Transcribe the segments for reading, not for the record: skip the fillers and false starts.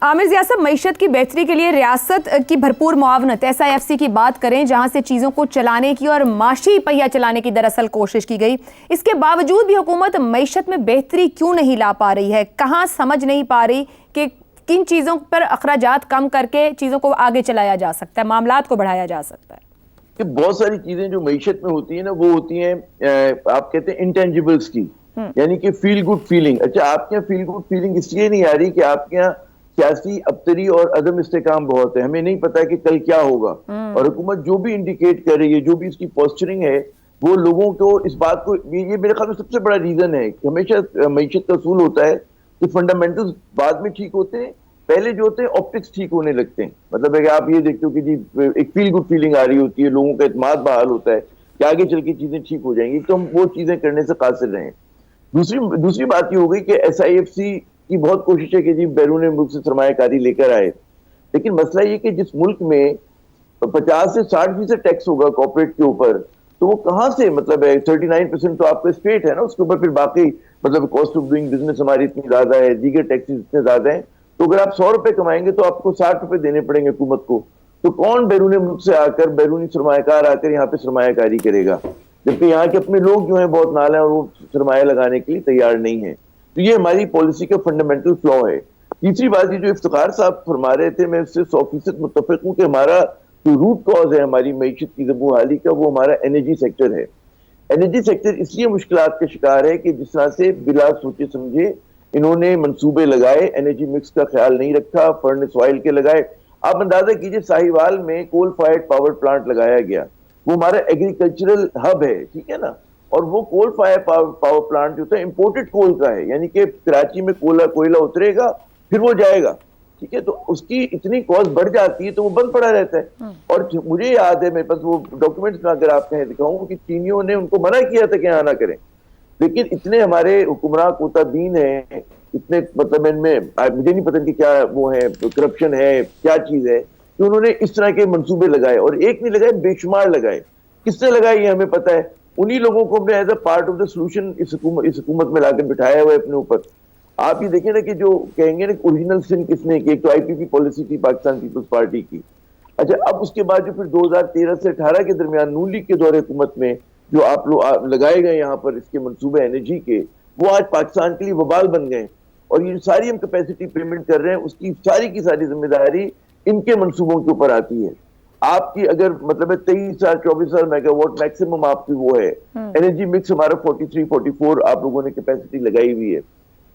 आमिर ज़िया साहब, मईशत की बेहतरी के लिए रियासत की भरपूर मुआवनत SIFC की बात करें, जहां से चीज़ों को चलाने की और माशी पहिया चलाने की दरअसल कोशिश की गई, इसके बावजूद भी हुकूमत मईशत में बेहतरी क्यों नहीं ला पा रही है? कहाँ समझ नहीं पा रही कि किन चीज़ों पर अखराजात कम करके चीज़ों को आगे चलाया जा सकता है, मामलात को बढ़ाया जा सकता है? कि बहुत सारी चीजें जो मईशत में होती है ना, वो होती हैं आप कहते हैं इंटेंजिबल्स की, यानी कि फील गुड फीलिंग। अच्छा, आपके यहाँ फील गुड फीलिंग इसलिए नहीं आ रही कि आपके यहाँ सियासी अबतरी और अदम इस्तेकाम बहुत है, हमें नहीं पता है कि कल क्या होगा। और हुकूमत जो भी इंडिकेट कर रही है, जो भी इसकी पोस्चरिंग है, वो लोगों को इस बात को, ये मेरे ख्याल में सबसे बड़ा रीजन है कि हमेशा मईशत का असूल होता है कि फंडामेंटल्स बाद में ठीक होते हैं, पहले जो होते हैं ऑप्टिक्स ठीक होने लगते हैं। मतलब है कि आप ये देखते हो कि जी एक फील गुड फीलिंग आ रही होती है, लोगों का इत्मीनान बहाल होता है कि आगे चल के चीजें ठीक हो जाएंगी, तो हम वो चीजें करने से कासिर रहे। दूसरी बात ये हो गई कि SIFC की बहुत कोशिश है कि जी बैरून मुल्क से सरमायाकारी लेकर आए, लेकिन मसला ये कि जिस मुल्क में 50 से 60% टैक्स होगा कॉर्पोरेट के ऊपर, तो वो कहाँ से, मतलब है 39% तो आपका स्टेट है ना, उसके ऊपर फिर बाकी मतलब कॉस्ट ऑफ डूइंग बिजनेस हमारी इतनी ज्यादा है, दीगर टैक्सेस इतने ज्यादा है, तो अगर आप 100 रुपए कमाएंगे तो आपको 60 रुपए देने पड़ेंगे हुकूमत को। तो कौन बैरून मुल्क से आकर, बैरूनी सरमायाकार आकर यहाँ पे सरमायाकारी करेगा, जबकि यहाँ के अपने लोग जो हैं बहुत नाला है और वो सरमाया लगाने के लिए तैयार नहीं है। तो ये हमारी पॉलिसी का फंडामेंटल फ्लॉ है। तीसरी बात, ये जो इफ्तिखार साहब फरमा रहे थे, मैं उससे 100% मुत्तफिक हूँ कि हमारा जो रूट कॉज है हमारी मईशत की ज़बूहाली का, वो हमारा एनर्जी सेक्टर है। एनर्जी सेक्टर इसलिए मुश्किलात का शिकार है कि जिस तरह से बिला सोचे समझे इन्होंने मंसूबे लगाए, एनर्जी मिक्स का ख्याल नहीं रखा, फर्नेस ऑयल के लगाए। आप अंदाजा कीजिए, साहिवाल में कोल फायर्ड पावर प्लांट लगाया गया, वो हमारा एग्रीकल्चरल हब है, ठीक है ना, और वो कोल फायर पावर प्लांट जो था इंपोर्टेड कोल का है, यानी कि कराची में कोयला उतरेगा फिर वो जाएगा, ठीक है, तो उसकी इतनी कॉस्ट बढ़ जाती है तो वो बंद पड़ा रहता है। और मुझे याद है, मेरे पास वो डॉक्यूमेंट्स में अगर आप कहें दिखाऊं कि चीनियों ने उनको मना किया था कि यहाँ ना करें, लेकिन इतने हमारे हुक्मरान कोताबीन हैं, इतने मतलब इनमें मुझे नहीं पता कि क्या वो है, करप्शन है, क्या चीज है, कि उन्होंने इस तरह के मंसूबे लगाए, और एक नहीं लगाए, बेशुमार लगाए। किसने लगाए ये हमें पता है, उन्हीं लोगों को हमने as a part of the solution इस हुकूमत में लाकर बिठाया हुआ है अपने ऊपर। आप ये देखें ना कि जो कहेंगे ना ओरिजिनल सिन किसने की, एक तो IPP पॉलिसी थी पाकिस्तान पीपल्स पार्टी की। अच्छा, अब उसके बाद जो फिर 2013 से 18 के दरमियान नून लीग के दौरे हुकूमत में जो आप लोग लगाए गए यहाँ पर इसके मंसूबे एनर्जी के, वो आज पाकिस्तान के लिए वबाल बन गए। और ये सारी हम कैपेसिटी पेमेंट कर रहे हैं, उसकी सारी की सारी जिम्मेदारी इनके मंसूबों के ऊपर आती है। आपकी अगर मतलब 23,000-24,000 मेगावाट मैक्सिमम आपकी वो है, एनर्जी मिक्स हमारा 43-44 आप लोगों ने कैपेसिटी लगाई हुई है।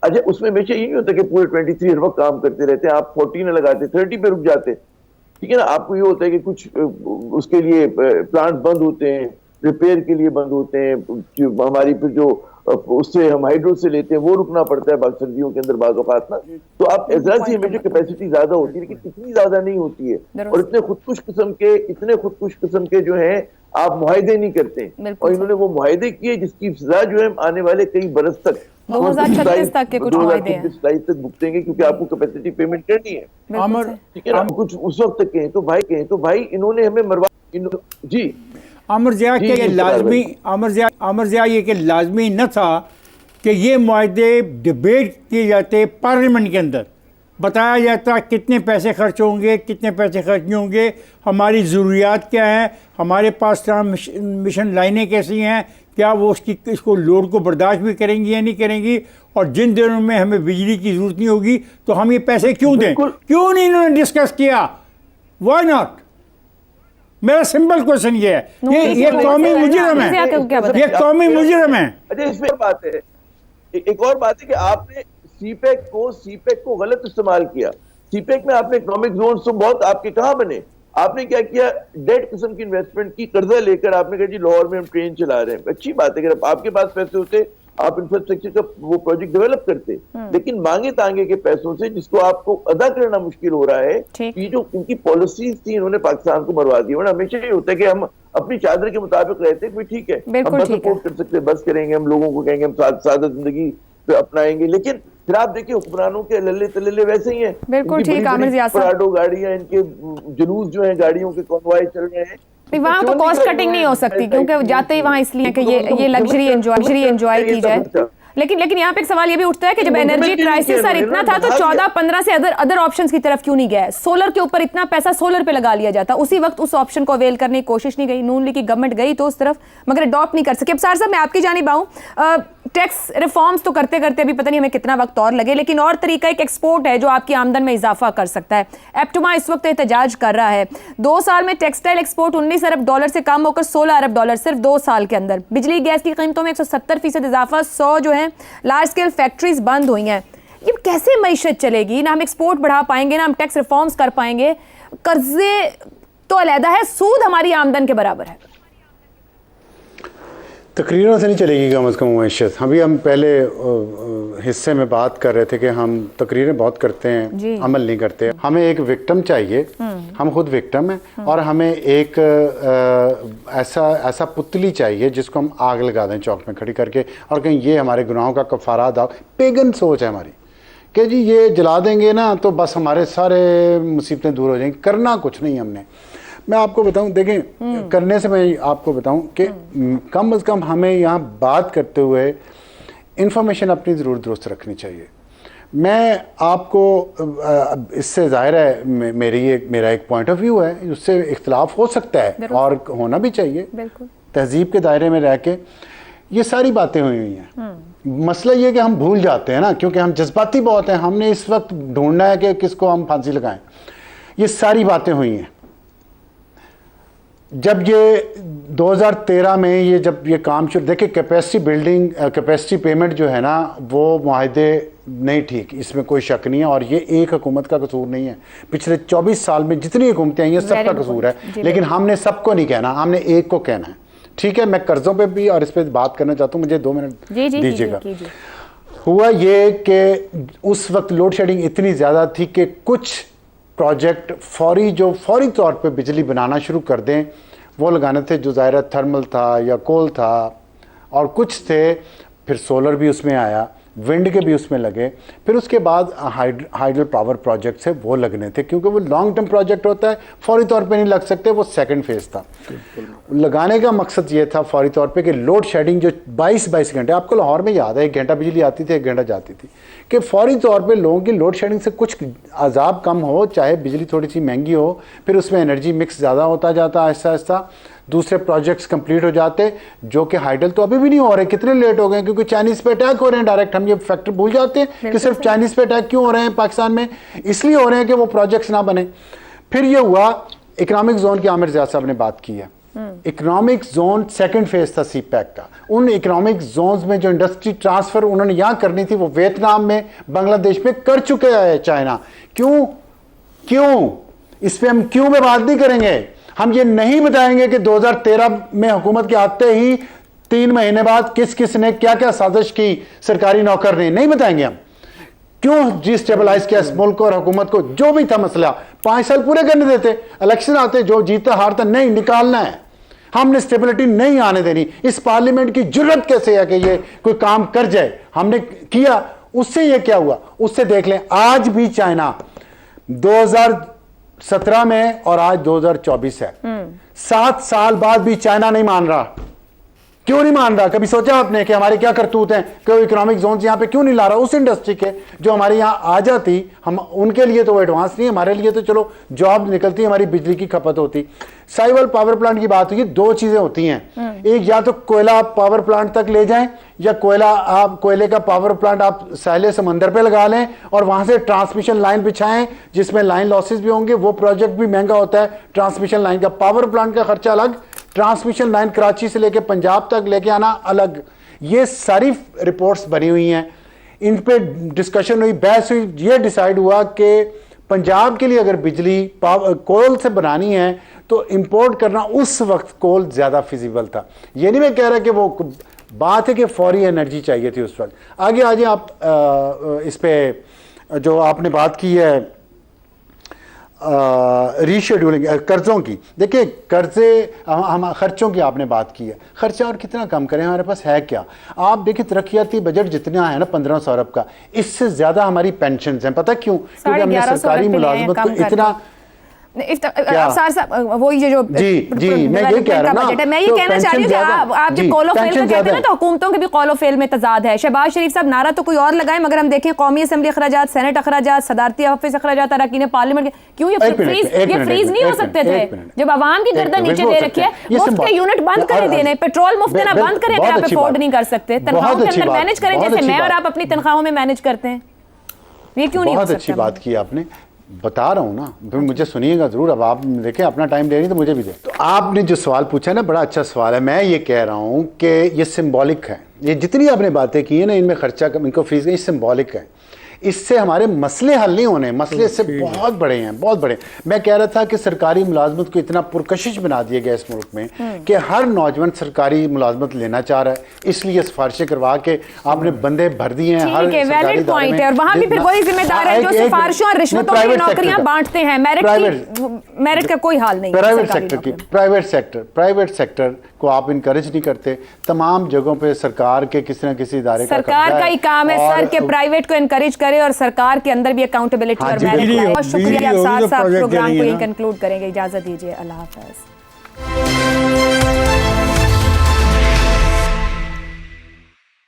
अच्छा, उसमें हमेशा ये नहीं होता कि पूरे 23 हर वक्त काम करते रहते हैं, आप 14 लगाते, 30 पे रुक जाते, ठीक है ना। आपको ये होता है कि कुछ उसके लिए प्लांट बंद होते हैं, रिपेयर के लिए बंद होते हैं, हमारी फिर जो उससे हम हाइड्रो से लेते हैं वो रुकना पड़ता है सर्दियों के अंदर बाज़ औक़ात ना। तो आप एजरा सी हमेशा कैपेसिटी ज्यादा होती है, लेकिन इतनी ज्यादा नहीं होती है, और इतने खुदकुश किस्म के जो हैं आप मुआहदे नहीं करते, और इन्होंने वो मुआहदे किए जिसकी सजा जो है आने वाले कई बरस तक 2036 तक के कुछ मुआहदे हैं, 2026 तक भुगतेंगे, क्योंकि आपको कैपेसिटी पेमेंट करनी है। ठीक है ना, कुछ उस वक्त तक कहें तो भाई इन्होंने हमें मरवा जी आमिर ज़िया के ये लाजमी आमिर ज़िया ये कि लाजमी न था कि ये मुआहदे डिबेट किए जाते, पार्लियामेंट के अंदर बताया जाता कितने पैसे खर्च होंगे, कितने पैसे खर्च नहीं होंगे, हमारी ज़रूरियात क्या हैं, हमारे पास ट्रांसमिशन लाइनें कैसी हैं, क्या वो इसको लोड को बर्दाश्त भी करेंगी या नहीं करेंगी, और जिन दिनों में हमें बिजली की ज़रूरत नहीं होगी तो हम ये पैसे क्यों दें, क्यों नहीं इन्होंने डिस्कस किया, वाई नॉट। मेरा सिंपल क्वेश्चन ये है, ये कौमी मुजरिम है, ये कौमी मुजरिम है। अच्छा, इसमें बात है, एक और बात है कि आपने सीपेक को गलत इस्तेमाल किया। सीपेक में आपने इकोनॉमिक जोन तो बहुत आपके कहाँ बने, आपने क्या किया, डेट किस्म की इन्वेस्टमेंट की, कर्जा लेकर आपने कहा जी लाहौर में हम ट्रेन चला रहे हैं। अच्छी बात है, अगर आपके पास पैसे होते आप इंफ्रास्ट्रक्चर का वो प्रोजेक्ट डेवलप करते, लेकिन मांगे तांगे के पैसों से जिसको आपको अदा करना मुश्किल हो रहा है, ये जो इनकी पॉलिसीज थी इन्होंने पाकिस्तान को मरवा दी। वरना हमेशा ये होता है कि हम अपनी चादर के मुताबिक रहते हैं, ठीक है हम बस सपोर्ट कर सकते, बस करेंगे, हम लोगों को कहेंगे हम सादा जिंदगी पे अपनाएंगे, लेकिन फिर आप देखिए हुक्मरानों के लल्ले तल्ले वैसे ही हैं। बिल्कुल ठीक, आमिर ज़िया साहब, पराडो गाड़ियां, इनके जुलूस जो है गाड़ियों के कॉन्वॉय चल रहे हैं, वहाँ तो कॉस्ट कटिंग नहीं हो सकती, क्योंकि जाते ही वहाँ इसलिए कि ये लग्जरी एंजॉय की जाए, लेकिन यहाँ पे एक सवाल ये भी उठता है कि जब मुल्क में एनर्जी क्यों नहीं क्राइसिस किया सर उन्होंने इतना ना, था तो बढ़ा 14-15 से अदर ऑप्शंस की तरफ क्यों नहीं गया? सोलर के ऊपर इतना पैसा सोलर पे लगा लिया जाता, उसी वक्त उस ऑप्शन को अवेल करने की कोशिश नहीं गई। नून लीग की गवर्नमेंट गई तो उस तरफ, मगर अडॉप्ट नहीं कर सके। अब साहब मैं आपकी जानिब आऊं, टैक्स रिफॉर्म्स तो करते करते अभी पता नहीं हमें कितना वक्त और लगे, लेकिन और तरीका एक एक्सपोर्ट है जो आपकी आमदन में इजाफा कर सकता है। एप्टुमा इस वक्त एहतजाज कर रहा है, 2 साल में टेक्सटाइल एक्सपोर्ट 19 अरब डॉलर से कम होकर 16 अरब डॉलर सिर्फ 2 साल के अंदर। बिजली गैस की कीमतों में 170% इजाफा, 100 जो है लार्ज स्केल फैक्ट्रीज बंद हुई हैं। ये कैसे मईशत चलेगी? ना हम एक्सपोर्ट बढ़ा पाएंगे, ना हम टैक्स रिफॉर्म्स कर पाएंगे, कर्जे तो अलहदा है, सूद हमारी आमदन के बराबर है। तकरीरों से नहीं चलेगी कम अज़ कम मैशत। अभी हम पहले हिस्से में बात कर रहे थे कि हम तकरीरें बहुत करते हैं, अमल नहीं करते। हमें एक विक्टिम चाहिए, हम खुद विक्टिम हैं, और हमें एक ऐसा पुतली चाहिए जिसको हम आग लगा दें चौक में खड़ी करके और कहीं ये हमारे गुनाहों का कफ़ारा दाव। पेगन सोच है हमारी कि जी ये जला देंगे ना तो बस हमारे सारे मुसीबतें दूर हो जाएंगी। करना कुछ नहीं हमने। मैं आपको बताऊं, देखें, करने से मैं आपको बताऊं कि कम अज़ कम हमें यहाँ बात करते हुए इंफॉर्मेशन अपनी ज़रूर दुरुस्त रखनी चाहिए। मैं आपको इससे ज़ाहिर है मेरा एक पॉइंट ऑफ व्यू है, उससे इख्तलाफ हो सकता है और होना भी चाहिए। तहजीब के दायरे में रह के ये सारी बातें हुई हैं। मसला ये कि हम भूल जाते हैं ना, क्योंकि हम जज्बाती बहुत हैं। हमने इस वक्त ढूंढना है कि किसको हम फांसी लगाएं। ये सारी बातें हुई हैं। जब ये 2013 में जब ये काम शुरू, देखिए कैपेसिटी पेमेंट जो है ना वो मुआहदे नहीं ठीक, इसमें कोई शक नहीं है। और ये एक हुकूमत का कसूर नहीं है, पिछले 24 साल में जितनी हुकूमतें आई हैं सबका कसूर है। लेकिन हमने सबको नहीं कहना, हमने एक को कहना है। ठीक है, मैं कर्जों पे भी और इस पे बात करना चाहता हूँ, मुझे 2 मिनट दीजिएगा। हुआ ये कि उस वक्त लोड शेडिंग इतनी ज़्यादा थी कि कुछ प्रोजेक्ट फौरी तौर पे बिजली बनाना शुरू कर दें वो लगाने थे, जो ज़ाहिर थर्मल था या कोल था, और कुछ थे, फिर सोलर भी उसमें आया, विंड के भी उसमें लगे, फिर उसके बाद हाइडल पावर प्रोजेक्ट्स है वो लगने थे, क्योंकि वो लॉन्ग टर्म प्रोजेक्ट होता है, फौरी तौर पे नहीं लग सकते, वो सेकंड फेज था। लगाने का मकसद ये था फौरी तौर पे कि लोड शेडिंग जो 22 घंटे, आपको लाहौर में याद है 1 घंटा बिजली आती थी, 1 घंटा जाती थी, कि फौरी तौर पे लोगों की लोड शेडिंग से कुछ अजाब कम हो, चाहे बिजली थोड़ी सी महंगी हो, फिर उसमें एनर्जी मिक्स ज़्यादा होता जाता आहिस्ता आहिस्ता, दूसरे प्रोजेक्ट्स कंप्लीट हो जाते, जो कि हाइडल तो अभी भी नहीं हो रहे। कितने लेट हो गए? क्योंकि चाइनीज़ पे अटैक हो रहे हैं डायरेक्ट। हम ये फैक्टर भूल जाते हैं कि सिर्फ चाइनीज़ पे अटैक क्यों हो रहे हैं पाकिस्तान में, इसलिए हो रहे हैं कि वो प्रोजेक्ट्स ना बने। फिर ये हुआ इकोनॉमिक जोन की, आमिर ज़ियाद साहब ने बात की है। इकोनॉमिक जोन सेकंड फेज था सीपैक का। उन इकोनॉमिक जोन्स में जो इंडस्ट्री ट्रांसफर उन्होंने यहाँ करनी थी वो वियतनाम में, बांग्लादेश में कर चुके हैं चाइना। क्यों इस पे हम क्यों में बात नहीं करेंगे? हम ये नहीं बताएंगे कि 2013 में हुकूमत के आते ही 3 महीने बाद किस ने क्या क्या साजिश की सरकारी नौकर ने, नहीं बताएंगे हम। क्यों डिस्टेबलाइज किया इस मुल्क और हुकूमत को? जो भी था मसला 5 साल पूरे करने देते, इलेक्शन आते, जो जीता हारता नहीं, निकालना है। हमने स्टेबिलिटी नहीं आने देनी। इस पार्लियामेंट की जुर्रत कैसे है कि ये कोई काम कर जाए? हमने किया, उससे ये क्या हुआ? उससे देख लें, आज भी चाइना 2017 में और आज 2024 है, 7 साल बाद भी चाइना नहीं मान रहा। क्यों नहीं मान रहा? कभी सोचा आपने कि हमारे क्या करतूत हैं कि इकोनॉमिक जोन यहाँ पे क्यों नहीं ला रहा? उस इंडस्ट्री के जो हमारे यहाँ आ जाती, हम उनके लिए तो वो एडवांस नहीं, हमारे लिए तो चलो जॉब निकलती, हमारी बिजली की खपत होती। साइवल पावर प्लांट की बात हुई, 2 चीजें होती हैं, एक या तो कोयला पावर प्लांट तक ले जाएं, या कोयले का पावर प्लांट आप साहिल समंदर पे लगा लें और वहां से ट्रांसमिशन लाइन बिछाएं जिसमें लाइन लॉसेस भी होंगे। वो प्रोजेक्ट भी महंगा होता है। ट्रांसमिशन लाइन का, पावर प्लांट का खर्चा अलग, ट्रांसमिशन लाइन कराची से लेके पंजाब तक लेके आना अलग। ये सारी रिपोर्ट्स बनी हुई हैं, इन पे डिस्कशन हुई, बहस हुई। ये डिसाइड हुआ कि पंजाब के लिए अगर बिजली कोल से बनानी है तो इंपोर्ट करना उस वक्त कोल ज्यादा फिजिबल था। ये नहीं मैं कह रहा कि वो बात है कि फौरी एनर्जी चाहिए थी उस वक्त। आगे आगे आप इस पे जो आपने बात की है रीशेड्यूलिंग कर्जों की, देखिए कर्जे हम खर्चों की आपने बात की है। खर्चा और कितना कम करें, हमारे पास है क्या? आप देखिए तरक्याती बजट जितना है ना 1500 अरब का, इससे ज्यादा हमारी पेंशन हैं। पता क्यों? क्योंकि हमने सरकारी मुलाजमत को इतना अफसार साहब वही जो जी मैं ये कह रहा हूं ना, मैं ये कहना चाह रही हूँ कि आप जब कॉल ऑफ फेल का कहते हैं ना, तो हुकूमतों के भी कॉल ऑफ फेल में तजाद है। शहबाज शरीफ साहब नारा तो कोई और लगाए, मगर हम देखें कौमी असम्बली अखराजात, सेनेट अखराजात, सदारती ऑफिस अखराजात, अरकान पार्लियामेंट, क्यों ये फ्रीज नहीं हो सकते थे? जब आवाम की गर्दन नीचे दे रखी है, मुफ्त के यूनिट बंद करे देने, पेट्रोल मुफ्त देना बंद करें अगर आप अफोर्ड नहीं कर सकते, तनख्वाहों के अंदर मैनेज करें जैसे मैं और आप अपनी तनख्वाहों में मैनेज करते हैं। ये क्यों नहीं हो सकता? बहुत अच्छी बात की आपने, बता रहा हूँ ना, फिर मुझे सुनिएगा जरूर। अब आप देखें अपना टाइम दे रही तो मुझे भी दे। तो आपने जो सवाल पूछा है ना, बड़ा अच्छा सवाल है। मैं ये कह रहा हूँ कि ये सिंबॉलिक है, ये जितनी आपने बातें की है ना, इनमें खर्चा कम, इनको फीस ये सिंबॉलिक है। इससे हमारे मसले हल नहीं होने, मसले इससे बहुत बड़े हैं, बहुत बड़े। मैं कह रहा था कि सरकारी मुलाजमत को इतना पुरकशिश बना दिया गया इस मुल्क में कि हर नौजवान सरकारी मुलाजमत लेना चाह रहा है, इसलिए सिफारिशें करवा के आपने बंदे भर दिए हैं हर सरकारी इदारे में। और वहां भी फिर वही जिम्मेदार है जो सिफारिशों और रिश्वतों की नौकरियां बांटते हैं। मेरिट का कोई हाल नहीं। प्राइवेट सेक्टर को आप इनकरेज नहीं करते। तमाम जगहों पे सरकार के किसी न किसी इदारे का सरकार का ही काम है सर के प्राइवेट को इनकरेज करे और सरकार के अंदर भी अकाउंटेबिलिटी और मैनेजमेंट। बहुत शुक्रिया। आप साथ साथ प्रोग्राम को यही कंक्लूड करेंगे। इजाजत दीजिए, अल्लाह हाफ़िज़।